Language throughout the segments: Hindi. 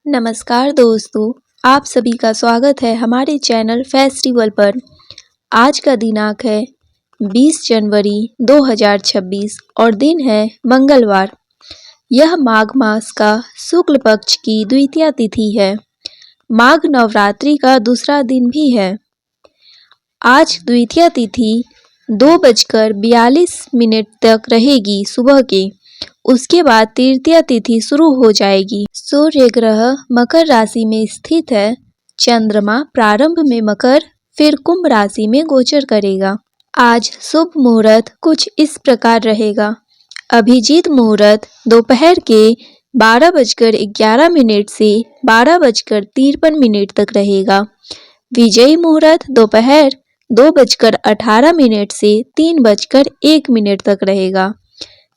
नमस्कार दोस्तों, आप सभी का स्वागत है हमारे चैनल फेस्टिवल पर। आज का दिनांक है 20 जनवरी 2026 और दिन है मंगलवार। यह माघ मास का शुक्ल पक्ष की द्वितीया तिथि है। माघ नवरात्रि का दूसरा दिन भी है। आज द्वितीया तिथि 2:42 तक रहेगी सुबह के। उसके बाद तृतीया तिथि शुरू हो जाएगी। सूर्य ग्रह मकर राशि में स्थित है। चंद्रमा प्रारंभ में मकर फिर कुंभ राशि में गोचर करेगा। आज शुभ मुहूर्त कुछ इस प्रकार रहेगा। अभिजीत मुहूर्त दोपहर के 12:11 से 12:53 तक रहेगा। विजयी मुहूर्त दोपहर 2:18 से 3:01 तक रहेगा।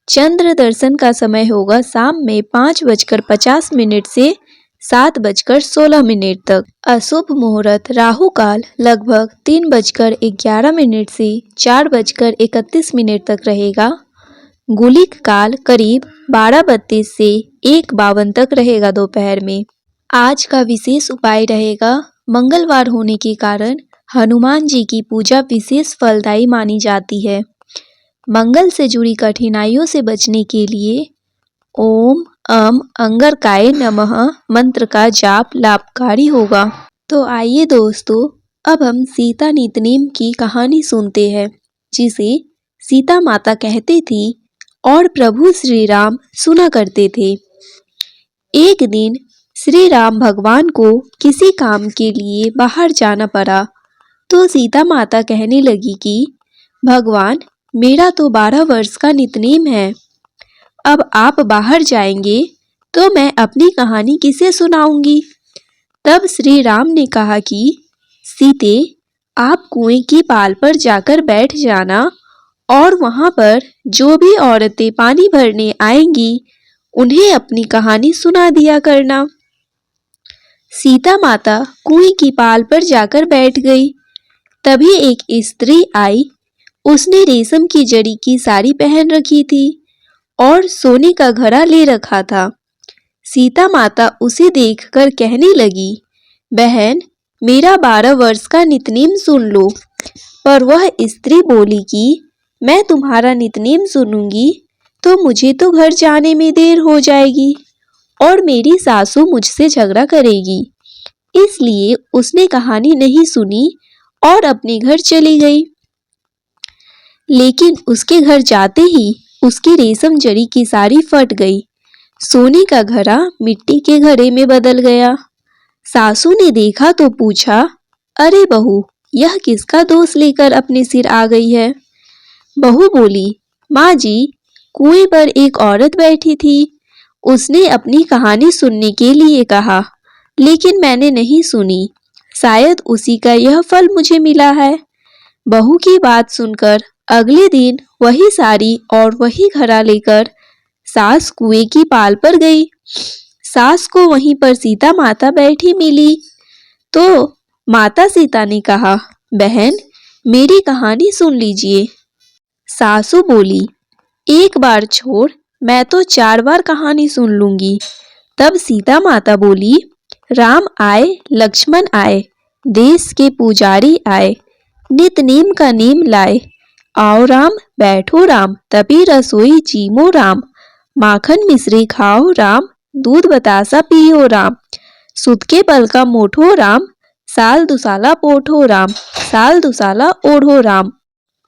चंद्र दर्शन का समय होगा शाम में 5:50 से 7:16 तक। अशुभ मुहूर्त राहु काल लगभग 3:11 से 4:31 तक रहेगा। गुलिक काल करीब 12:32 से 1:52 तक रहेगा दोपहर में। आज का विशेष उपाय रहेगा। मंगलवार होने के कारण हनुमान जी की पूजा विशेष फलदायी मानी जाती है। मंगल से जुड़ी कठिनाइयों से बचने के लिए ओम अंगारकाय नमः मंत्र का जाप लाभकारी होगा। तो आइए दोस्तों, अब हम सीता नितनेम की कहानी सुनते हैं, जिसे सीता माता कहती थी और प्रभु श्री राम सुना करते थे। एक दिन श्री राम भगवान को किसी काम के लिए बाहर जाना पड़ा, तो सीता माता कहने लगी कि भगवान, मेरा तो 12 वर्ष का नितनेम है। अब आप बाहर जाएंगे तो मैं अपनी कहानी किसे सुनाऊंगी। तब श्री राम ने कहा कि सीते, आप कुएं की पाल पर जाकर बैठ जाना और वहां पर जो भी औरतें पानी भरने आएंगी उन्हें अपनी कहानी सुना दिया करना। सीता माता कुएं की पाल पर जाकर बैठ गई। तभी एक स्त्री आई। उसने रेशम की जड़ी की साड़ी पहन रखी थी और सोने का घड़ा ले रखा था। सीता माता उसे देखकर कहने लगी, बहन, मेरा 12 वर्ष का नितनेम सुन लो। पर वह स्त्री बोली कि मैं तुम्हारा नितनेम सुनूंगी तो मुझे तो घर जाने में देर हो जाएगी और मेरी सासू मुझसे झगड़ा करेगी। इसलिए उसने कहानी नहीं सुनी और अपने घर चली गई। लेकिन उसके घर जाते ही उसकी रेशम जड़ी की साड़ी फट गई। सोने का घड़ा मिट्टी के घड़े में बदल गया। सासू ने देखा तो पूछा, अरे बहू, यह किसका दोष लेकर अपने सिर आ गई है। बहू बोली, माँ जी, कुएं पर एक औरत बैठी थी। उसने अपनी कहानी सुनने के लिए कहा, लेकिन मैंने नहीं सुनी। शायद उसी का यह फल मुझे मिला है। बहू की बात सुनकर अगले दिन वही साड़ी और वही घड़ा लेकर सास कुएं की पाल पर गई। सास को वहीं पर सीता माता बैठी मिली। तो माता सीता ने कहा, बहन, मेरी कहानी सुन लीजिए। सासू बोली, एक बार छोड़, मैं तो 4 बार कहानी सुन लूंगी। तब सीता माता बोली, राम आए, लक्ष्मण आए, देश के पुजारी आए, नितनेम का नेम लाए। आओ राम, बैठो राम, तपी रसोई जीमो राम। माखन मिश्री खाओ राम, दूध बतासा पियो राम। सुत के बल का मोठो राम, साल दुसाला पोठो राम, साल दुसाला ओढ़ो राम।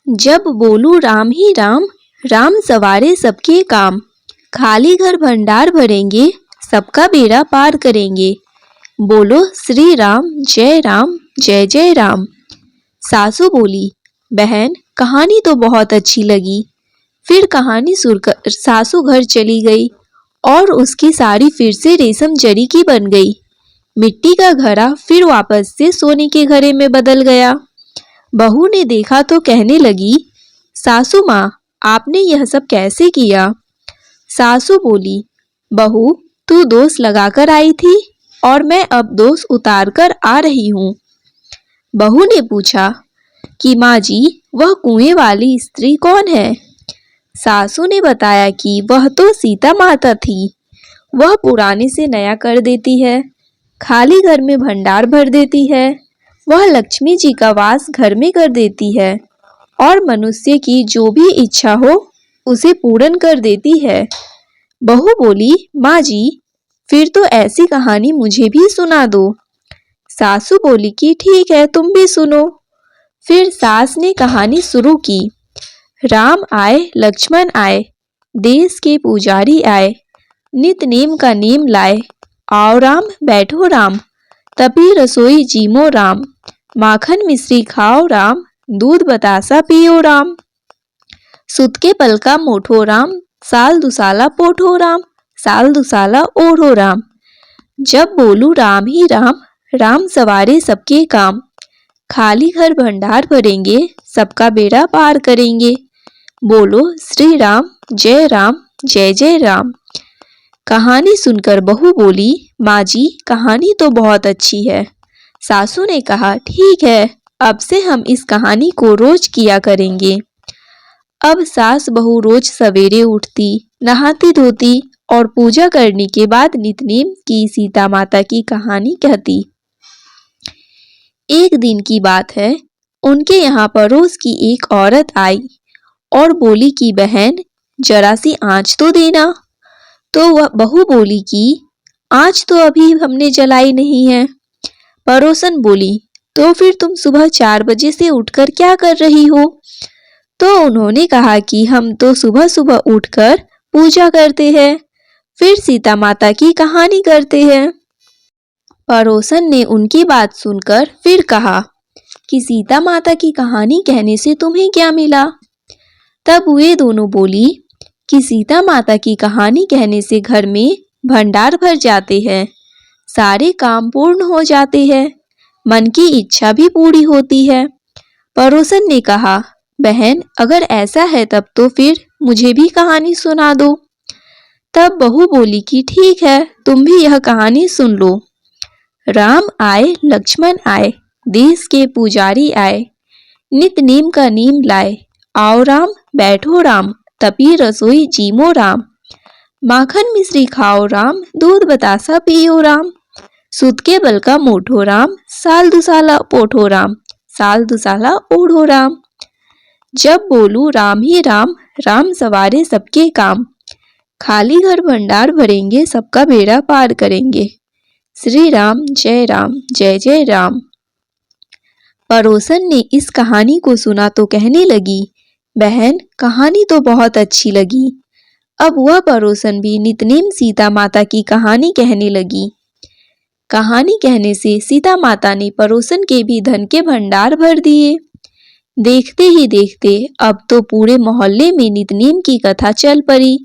जब बोलू राम ही राम, राम सवारे सबके काम। खाली घर भंडार भरेंगे, सबका बेड़ा पार करेंगे। बोलो श्री राम, जय जय राम। सासू बोली, बहन, कहानी तो बहुत अच्छी लगी। फिर कहानी सुनकर सासू घर चली गई और उसकी साड़ी फिर से रेशम जड़ी की बन गई। मिट्टी का घड़ा फिर वापस से सोने के घड़े में बदल गया। बहू ने देखा तो कहने लगी, सासू माँ, आपने यह सब कैसे किया। सासू बोली, बहू, तू दोष लगाकर आई थी और मैं अब दोष उतार कर आ रही हूँ। बहू ने पूछा कि माँ जी, वह कुएं वाली स्त्री कौन है। सासू ने बताया कि वह तो सीता माता थी। वह पुराने से नया कर देती है, खाली घर में भंडार भर देती है। वह लक्ष्मी जी का वास घर में कर देती है और मनुष्य की जो भी इच्छा हो उसे पूर्ण कर देती है। बहू बोली, माँ जी, फिर तो ऐसी कहानी मुझे भी सुना दो। सासू बोली कि ठीक है, तुम भी सुनो। फिर सास ने कहानी शुरू की। राम आए, लक्ष्मण आए, देश के पुजारी आए, नित नेम का नेम लाए। आओ राम, बैठो राम, तभी रसोई जीमो राम। माखन मिश्री खाओ राम, दूध बतासा पियो राम। सुत के पलका मोठो राम, साल दुसाला पोठो राम, साल दुसाला ओढ़ो राम। जब बोलू राम ही राम, राम सवारे सबके काम। खाली घर भंडार भरेंगे, सबका बेड़ा पार करेंगे। बोलो श्री राम, जय राम, जय जय राम। कहानी सुनकर बहू बोली, माँ जी, कहानी तो बहुत अच्छी है। सासू ने कहा, ठीक है, अब से हम इस कहानी को रोज किया करेंगे। अब सास बहू रोज सवेरे उठती, नहाती धोती और पूजा करने के बाद नितनेम की सीता माता की कहानी कहती। एक दिन की बात है, उनके यहाँ पड़ोस की एक औरत आई और बोली कि बहन, जरा सी आँच तो देना। तो वह बहू बोली कि आँच तो अभी हमने जलाई नहीं है। पड़ोसन बोली, तो फिर तुम सुबह 4 बजे से उठकर क्या कर रही हो? तो उन्होंने कहा कि हम तो सुबह सुबह उठकर पूजा करते हैं, फिर सीता माता की कहानी करते हैं। पड़ोसन ने उनकी बात सुनकर फिर कहा कि सीता माता की कहानी कहने से तुम्हें क्या मिला? तब वे दोनों बोली कि सीता माता की कहानी कहने से घर में भंडार भर जाते हैं, सारे काम पूर्ण हो जाते हैं, मन की इच्छा भी पूरी होती है। पड़ोसन ने कहा, बहन, अगर ऐसा है तब तो फिर मुझे भी कहानी सुना दो। तब बहू बोली कि ठीक है, तुम भी यह कहानी सुन लो। राम आए, लक्ष्मण आए, देश के पुजारी आए, नित नेम का नेम लाए। आओ राम, बैठो राम, तभी रसोई जीमो राम। माखन मिश्री खाओ राम, दूध बतासा पियो राम। सुत के बल का मोठो राम, साल दुसाला पोठो राम, साल दुसाला ओढ़ो राम। जब बोलू राम ही राम, राम सवारे सबके काम। खाली घर भंडार भरेंगे, सबका बेड़ा पार करेंगे। श्री राम, जय राम, जय जय राम। पड़ोसन ने इस कहानी को सुना तो कहने लगी, बहन, कहानी तो बहुत अच्छी लगी। अब वह पड़ोसन भी नितनेम सीता माता की कहानी कहने लगी। कहानी कहने से सीता माता ने पड़ोसन के भी धन के भंडार भर दिए। देखते ही देखते अब तो पूरे मोहल्ले में नितनेम की कथा चल पड़ी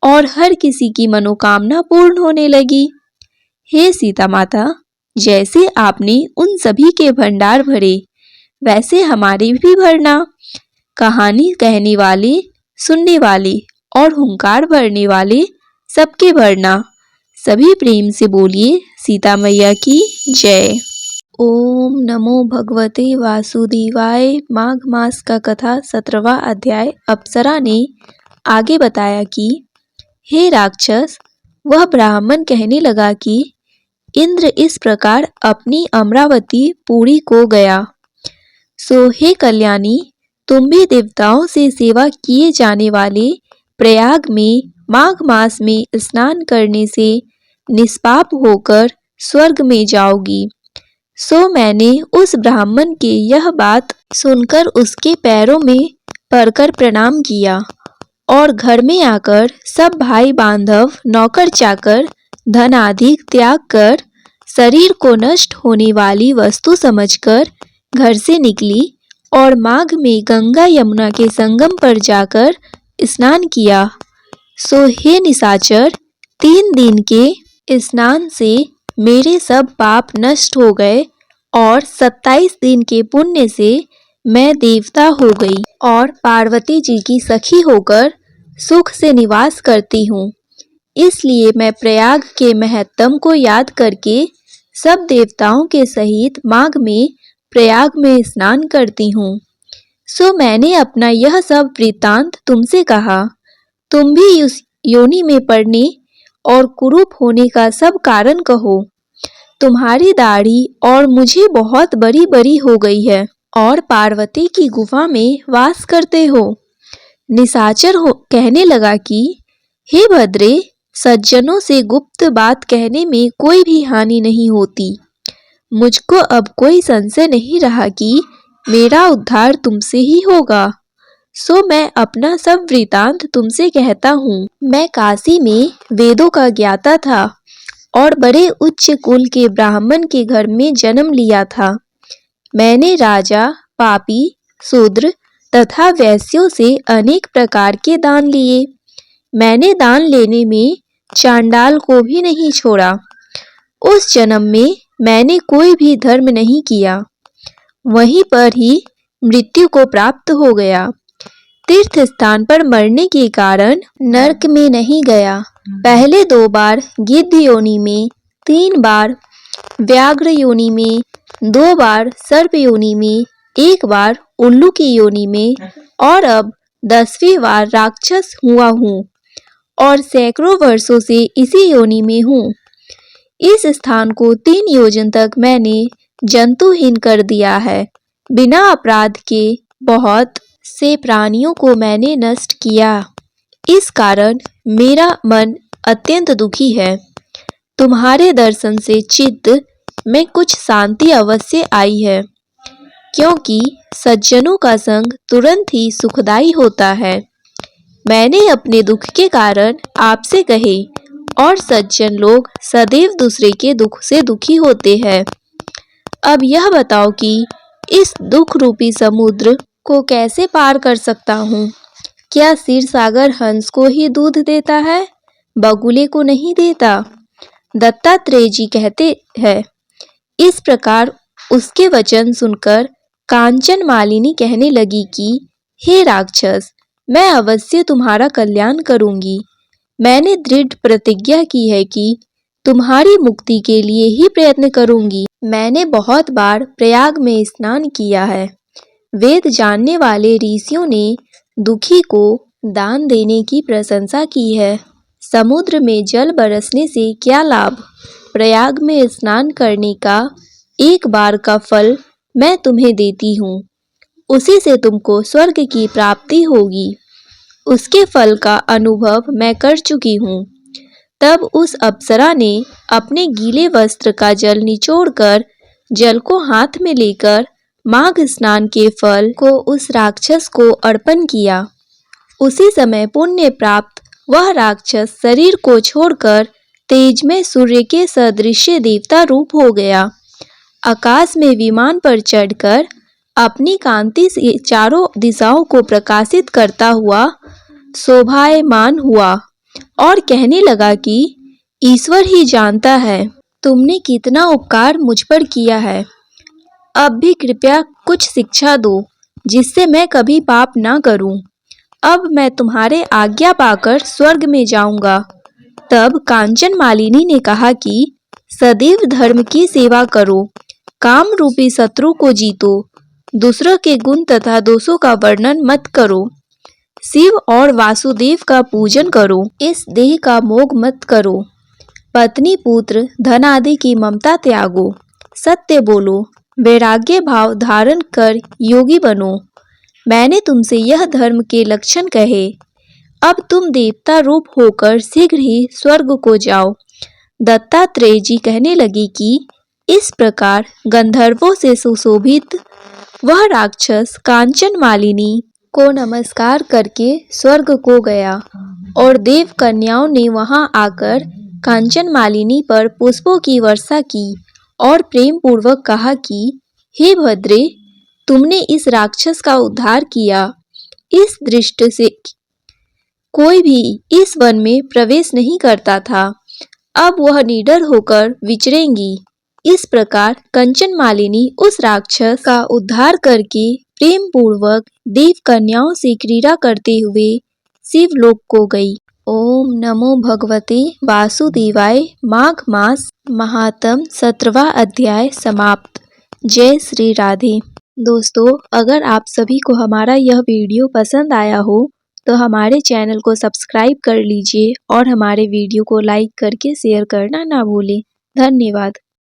और हर किसी की मनोकामना पूर्ण होने लगी। हे सीता माता, जैसे आपने उन सभी के भंडार भरे, वैसे हमारे भी भरना। कहानी कहने वाले, सुनने वाले और हुंकार भरने वाले सबके भरना। सभी प्रेम से बोलिए, सीता मैया की जय। ओम नमो भगवते वासुदेवाय। माघ मास का कथा 17वां अध्याय। अप्सरा ने आगे बताया कि हे राक्षस, वह ब्राह्मण कहने लगा कि इंद्र इस प्रकार अपनी अमरावती पुरी को गया। सो हे कल्याणी, तुम भी देवताओं से सेवा किए जाने वाले प्रयाग में माघ मास में स्नान करने से निष्पाप होकर स्वर्ग में जाओगी। सो मैंने उस ब्राह्मण की यह बात सुनकर उसके पैरों में पड़कर प्रणाम किया और घर में आकर सब भाई बांधव, नौकर चाकर, धन आदि त्याग कर शरीर को नष्ट होने वाली वस्तु समझकर घर से निकली और माघ में गंगा यमुना के संगम पर जाकर स्नान किया। सो हे निशाचर, 3 दिन के स्नान से मेरे सब पाप नष्ट हो गए और 27 दिन के पुण्य से मैं देवता हो गई और पार्वती जी की सखी होकर सुख से निवास करती हूँ। इसलिए मैं प्रयाग के महत्तम को याद करके सब देवताओं के सहित माघ में प्रयाग में स्नान करती हूँ। सो मैंने अपना यह सब वृत्तांत तुमसे कहा। तुम भी उस योनि में पड़ने और कुरूप होने का सब कारण कहो। तुम्हारी दाढ़ी और मुझे बहुत बड़ी बड़ी हो गई है और पार्वती की गुफा में वास करते हो। निशाचर कहने लगा कि हे भद्रे, सज्जनों से गुप्त बात कहने में कोई भी हानि नहीं होती। मुझको अब कोई संशय नहीं रहा कि मेरा उद्धार तुमसे ही होगा, सो मैं अपना सब वृतांत तुमसे कहता हूँ। मैं काशी में वेदों का ज्ञाता था और बड़े उच्च कुल के ब्राह्मण के घर में जन्म लिया था। मैंने राजा, पापी, शूद्र तथा वैश्यों से अनेक प्रकार के दान लिए। मैंने दान लेने में चांडाल को भी नहीं छोड़ा। उस जन्म में मैंने कोई भी धर्म नहीं किया, वहीं पर ही मृत्यु को प्राप्त हो गया। तीर्थ स्थान पर मरने के कारण नरक में नहीं गया। पहले 2 बार गिद्ध योनि में, 3 बार व्याघ्र योनि में, 2 बार सर्प योनि में, 1 बार उल्लू की योनि में और अब 10वीं बार राक्षस हुआ हूँ और सैकड़ों वर्षों से इसी योनि में हूँ। इस स्थान को 3 योजन तक मैंने जंतुहीन कर दिया है। बिना अपराध के बहुत से प्राणियों को मैंने नष्ट किया। इस कारण मेरा मन अत्यंत दुखी है। तुम्हारे दर्शन से चित्त में कुछ शांति अवश्य आई है, क्योंकि सज्जनों का संग तुरंत ही सुखदायी होता है। मैंने अपने दुख के कारण आपसे कहे और सज्जन लोग सदैव दूसरे के दुख से दुखी होते हैं। अब यह बताओ कि इस दुख रूपी समुद्र को कैसे पार कर सकता हूँ। क्या क्षीर सागर हंस को ही दूध देता है, बगुले को नहीं देता? दत्तात्रेय जी कहते हैं। इस प्रकार उसके वचन सुनकर कांचन मालिनी कहने लगी कि हे राक्षस, मैं अवश्य तुम्हारा कल्याण करूंगी। मैंने दृढ़ प्रतिज्ञा की है कि तुम्हारी मुक्ति के लिए ही प्रयत्न करूंगी। मैंने बहुत बार प्रयाग में स्नान किया है। वेद जानने वाले ऋषियों ने दुखी को दान देने की प्रशंसा की है। समुद्र में जल बरसने से क्या लाभ? प्रयाग में स्नान करने का 1 बार का फल मैं तुम्हें देती हूँ, उसी से तुमको स्वर्ग की प्राप्ति होगी। उसके फल का अनुभव मैं कर चुकी हूँ। तब उस अप्सरा ने अपने गीले वस्त्र का जल निचोड़कर जल को हाथ में लेकर माघ स्नान के फल को उस राक्षस को अर्पण किया। उसी समय पुण्य प्राप्त वह राक्षस शरीर को छोड़कर तेजमय सूर्य के सदृश देवता रूप हो गया। आकाश में विमान पर चढ़कर अपनी कांति से चारों दिशाओं को प्रकाशित करता हुआ शोभायमान हुआ और कहने लगा कि ईश्वर ही जानता है तुमने कितना उपकार मुझ पर किया है। अब भी कृपया कुछ शिक्षा दो, जिससे मैं कभी पाप ना करूं। अब मैं तुम्हारे आज्ञा पाकर स्वर्ग में जाऊंगा। तब कांचन मालिनी ने कहा कि सदैव धर्म की सेवा करो, काम रूपी शत्रु को जीतो, दूसरों के गुण तथा दोषों का वर्णन मत करो, शिव और वासुदेव का पूजन करो, इस देह का मोह मत करो, पत्नी पुत्र धन आदि की ममता त्यागो, सत्य बोलो, वैराग्य भाव धारण कर योगी बनो। मैंने तुमसे यह धर्म के लक्षण कहे। अब तुम देवता रूप होकर शीघ्र ही स्वर्ग को जाओ। दत्तात्रेय जी कहने लगे कि इस प्रकार गंधर्वों से सुशोभित वह राक्षस कांचन मालिनी को नमस्कार करके स्वर्ग को गया और देव कन्याओं ने वहां आकर कांचन मालिनी पर पुष्पों की वर्षा की और प्रेम पूर्वक कहा कि हे भद्रे, तुमने इस राक्षस का उद्धार किया। इस दृष्टि से कोई भी इस वन में प्रवेश नहीं करता था, अब वह निडर होकर विचरेंगी। इस प्रकार कंचन मालिनी उस राक्षस का उद्धार करके प्रेम पूर्वक देव कन्याओं से क्रीड़ा करते हुए शिवलोक को गई। ओम नमो भगवते वासुदेवाय। माघ मास महात्म 17वां अध्याय समाप्त। जय श्री राधे। दोस्तों, अगर आप सभी को हमारा यह वीडियो पसंद आया हो तो हमारे चैनल को सब्सक्राइब कर लीजिए और हमारे वीडियो को लाइक करके शेयर करना ना भूलें। धन्यवाद।